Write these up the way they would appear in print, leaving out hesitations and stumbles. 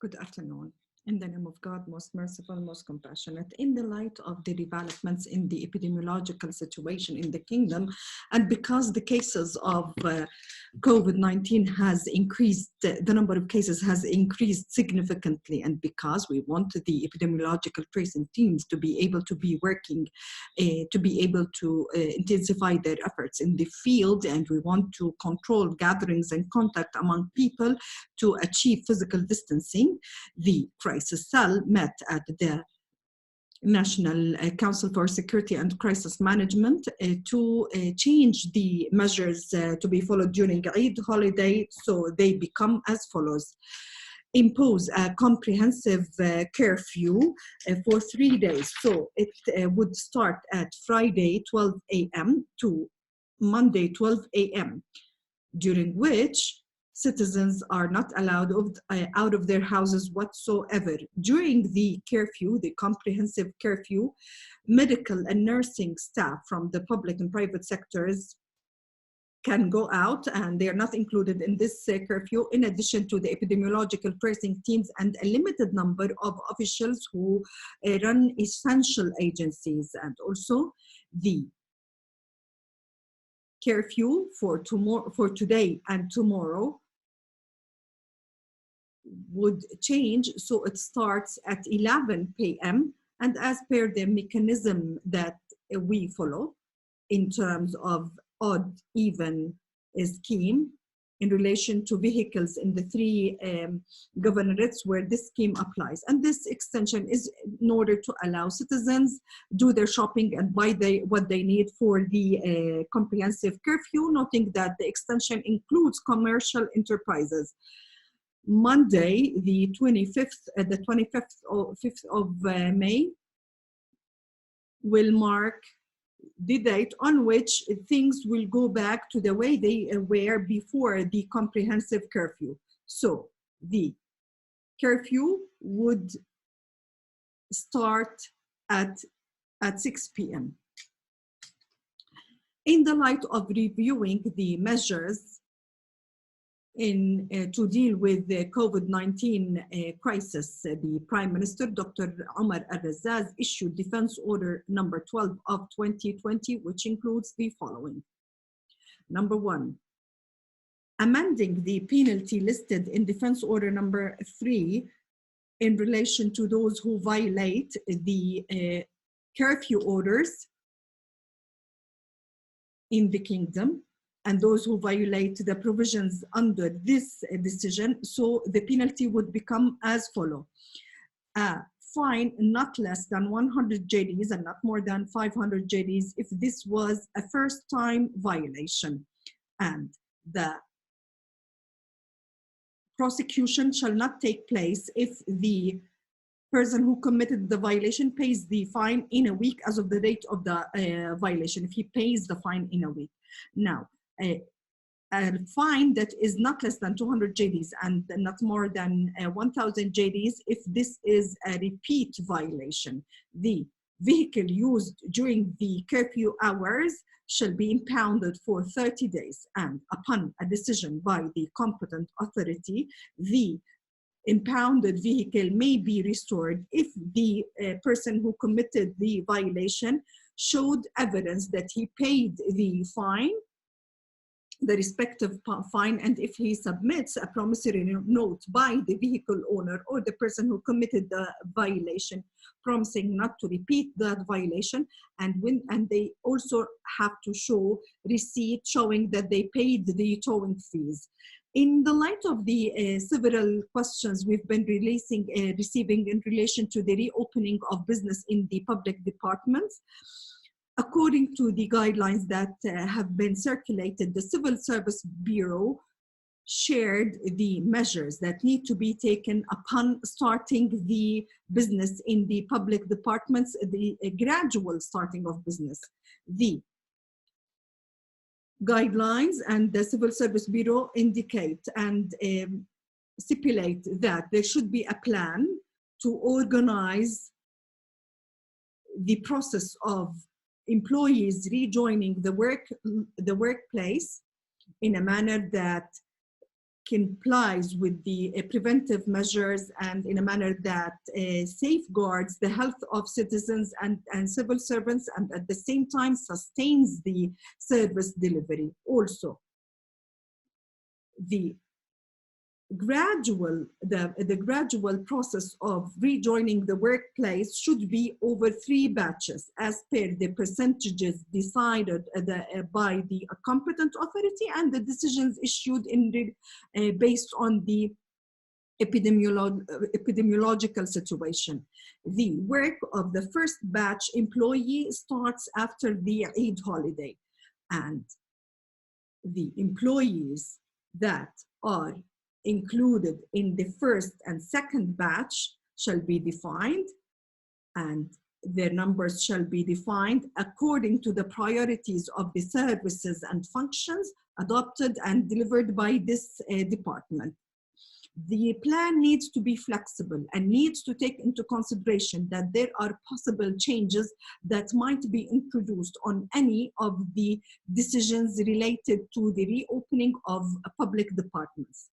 Good afternoon. In the name of God, most merciful, most compassionate, in the light of the developments in the epidemiological situation in the kingdom, and because the cases of COVID-19 has increased, the number of cases has increased significantly, and because we want the epidemiological tracing teams to be able to be working, to be able to intensify their efforts in the field, and we want to control gatherings and contact among people to achieve physical distancing, the crisis cell met at the National Council for Security and Crisis Management to change the measures to be followed during Eid holiday, so they become as follows. Impose a comprehensive curfew for 3 days. So it would start at Friday 12 a.m. to Monday 12 a.m., during which citizens are not allowed out of their houses whatsoever. During the curfew, the comprehensive curfew, medical and nursing staff from the public and private sectors can go out, and they are not included in this curfew, in addition to the epidemiological tracing teams and a limited number of officials who run essential agencies. And also the curfew for today and tomorrow would change, so it starts at 11 p.m. and as per the mechanism that we follow in terms of odd even scheme in relation to vehicles in the three governorates where this scheme applies. And this extension is in order to allow citizens do their shopping and buy what they need for the comprehensive curfew, noting that the extension includes commercial enterprises. Monday, the 25th of May, will mark the date on which things will go back to the way they were before the comprehensive curfew. So the curfew would start at 6 p.m. In the light of reviewing the measures to deal with the COVID-19 crisis, the Prime Minister, Dr. Omar Al-Razzaz, issued Defense Order number 12 of 2020, which includes the following. Number 1, amending the penalty listed in Defense Order number 3 in relation to those who violate the curfew orders in the kingdom, and those who violate the provisions under this decision. So the penalty would become as follows. Fine not less than 100 JDs and not more than 500 JDs if this was a first-time violation. And the prosecution shall not take place if the person who committed the violation pays the fine in a week as of the date of the violation, if he pays the fine in a week. Now, a fine that is not less than 200 JDs and not more than 1,000 JDs if this is a repeat violation. The vehicle used during the curfew hours shall be impounded for 30 days, and upon a decision by the competent authority, the impounded vehicle may be restored if the person who committed the violation showed evidence that he paid the fine, the respective fine, and if he submits a promissory note by the vehicle owner or the person who committed the violation, promising not to repeat that violation, and they also have to show receipt showing that they paid the towing fees. In the light of the several questions we've been receiving in relation to the reopening of business in the public departments, according to the guidelines that have been circulated, the Civil Service Bureau shared the measures that need to be taken upon starting the business in the public departments, the gradual starting of business. The guidelines and the Civil Service Bureau indicate and stipulate that there should be a plan to organize the process of employees rejoining the workplace in a manner that complies with the preventive measures and in a manner that safeguards the health of citizens and civil servants, and at the same time sustains the service delivery. Also, the gradual process of rejoining the workplace should be over 3 batches as per the percentages decided by the competent authority and the decisions issued based on the epidemiological situation. The work of the first batch employee starts after the Eid holiday, and the employees that are included in the first and second batch shall be defined, and their numbers shall be defined according to the priorities of the services and functions adopted and delivered by this department. The plan needs to be flexible and needs to take into consideration that there are possible changes that might be introduced on any of the decisions related to the reopening of public departments.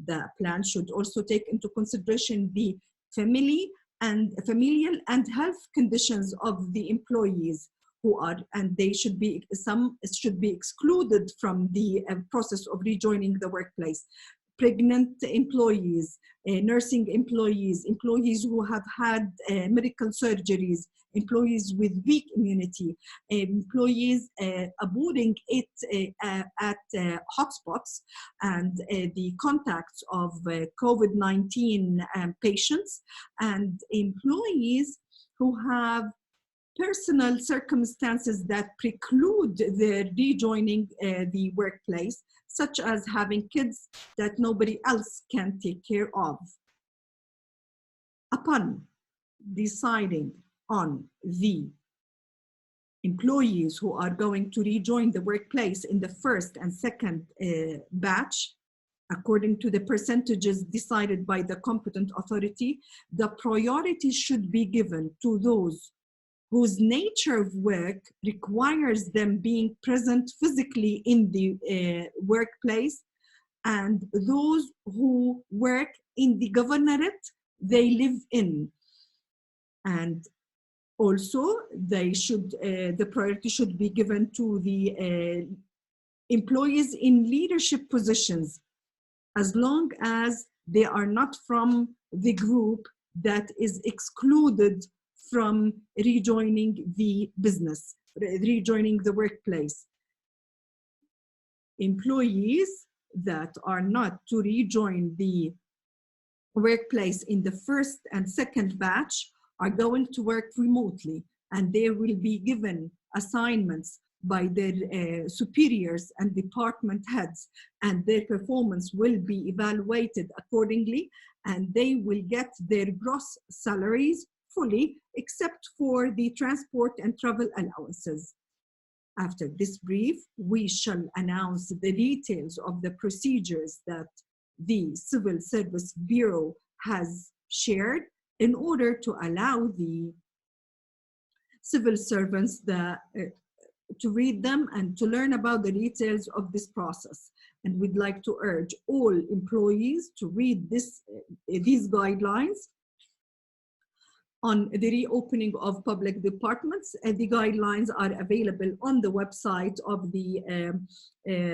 The plan should also take into consideration the familial and health conditions of the employees and they should be, some should be excluded from the process of rejoining the workplace. Pregnant employees, nursing employees, employees who have had medical surgeries, employees with weak immunity, employees abording it at hotspots, and the contacts of COVID-19 patients, and employees who have personal circumstances that preclude their rejoining the workplace, such as having kids that nobody else can take care of. Upon deciding on the employees who are going to rejoin the workplace in the first and second batch, according to the percentages decided by the competent authority, the priority should be given to those whose nature of work requires them being present physically in the workplace, and those who work in the governorate they live in. And also they should, the priority should be given to the employees in leadership positions, as long as they are not from the group that is excluded from rejoining the business, rejoining the workplace. Employees that are not to rejoin the workplace in the first and second batch are going to work remotely, and they will be given assignments by their superiors and department heads, and their performance will be evaluated accordingly, and they will get their gross salaries fully, except for the transport and travel allowances. After this brief, we shall announce the details of the procedures that the Civil Service Bureau has shared in order to allow the civil servants to read them and to learn about the details of this process. And we'd like to urge all employees to read these guidelines on the reopening of public departments. The guidelines are available on the website of the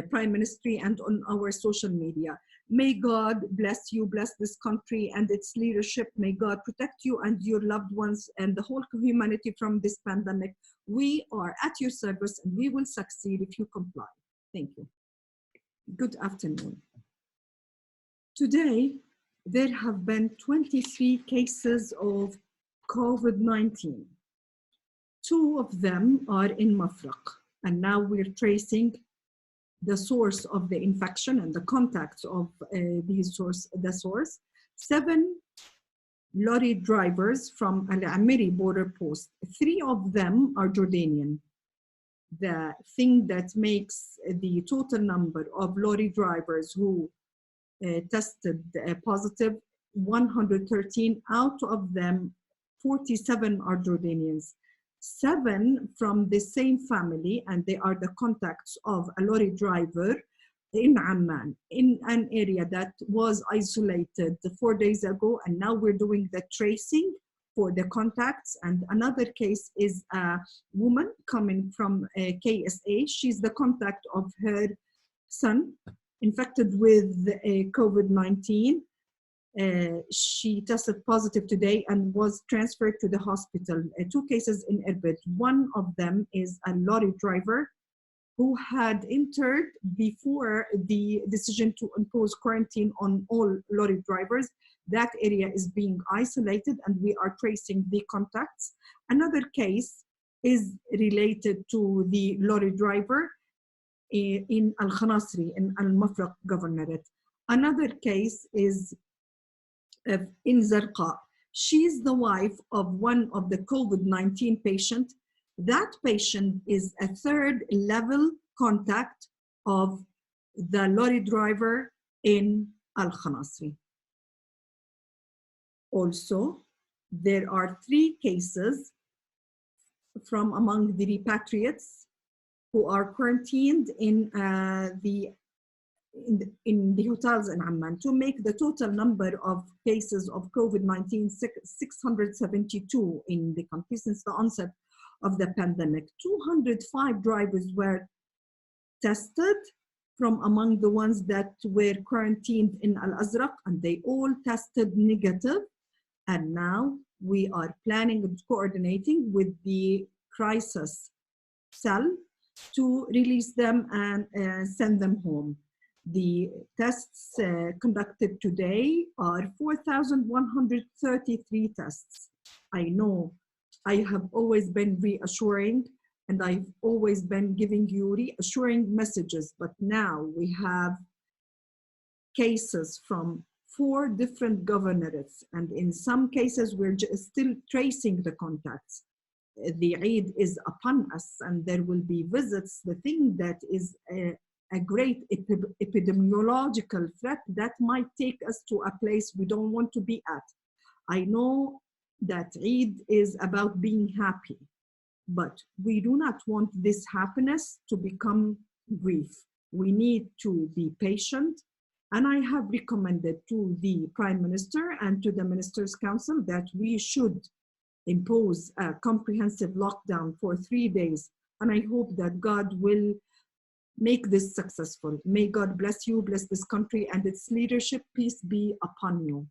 Prime Ministry and on our social media. May God bless you, bless this country and its leadership. May God protect you and your loved ones and the whole humanity from this pandemic. We are at your service and we will succeed if you comply. Thank you. Good afternoon. Today, there have been 23 cases of COVID-19. 2 of them are in Mafraq, and now we're tracing the source of the infection and the contacts of the source. 7 lorry drivers from Al Amiri border post. 3 of them are Jordanian. The thing that makes the total number of lorry drivers who tested positive, 113, out of them 47 are Jordanians. 7 from the same family, and they are the contacts of a lorry driver in Amman, in an area that was isolated 4 days ago, and now we're doing the tracing for the contacts. And another case is a woman coming from KSA. She's the contact of her son infected with COVID-19. She tested positive today and was transferred to the hospital. 2 cases in Irbid. One of them is a lorry driver who had entered before the decision to impose quarantine on all lorry drivers. That area is being isolated and we are tracing the contacts. Another case is related to the lorry driver in Al-Khanasri, in Al-Mafraq Governorate. Another case is in Zarqa. She's the wife of one of the COVID-19 patient. That patient is a 3rd level contact of the lorry driver in Al-Khanasri. Also, there are 3 cases from among the repatriates who are quarantined in the hotels in Amman, to make the total number of cases of COVID-19 672 in the country since the onset of the pandemic. 205 drivers were tested from among the ones that were quarantined in Al-Azraq, and they all tested negative. And now we are planning and coordinating with the crisis cell to release them and send them home. The tests conducted today are 4,133 tests. I know I have always been reassuring and I've always been giving you reassuring messages, but now we have cases from 4 different governorates, and in some cases we're still tracing the contacts. The Eid is upon us and there will be visits. The thing that is a great epidemiological threat that might take us to a place we don't want to be at. I know that Eid is about being happy, but we do not want this happiness to become grief. We need to be patient. And I have recommended to the Prime Minister and to the Ministers' Council that we should impose a comprehensive lockdown for 3 days. And I hope that God will make this successful. May God bless you, bless this country and its leadership. Peace be upon you.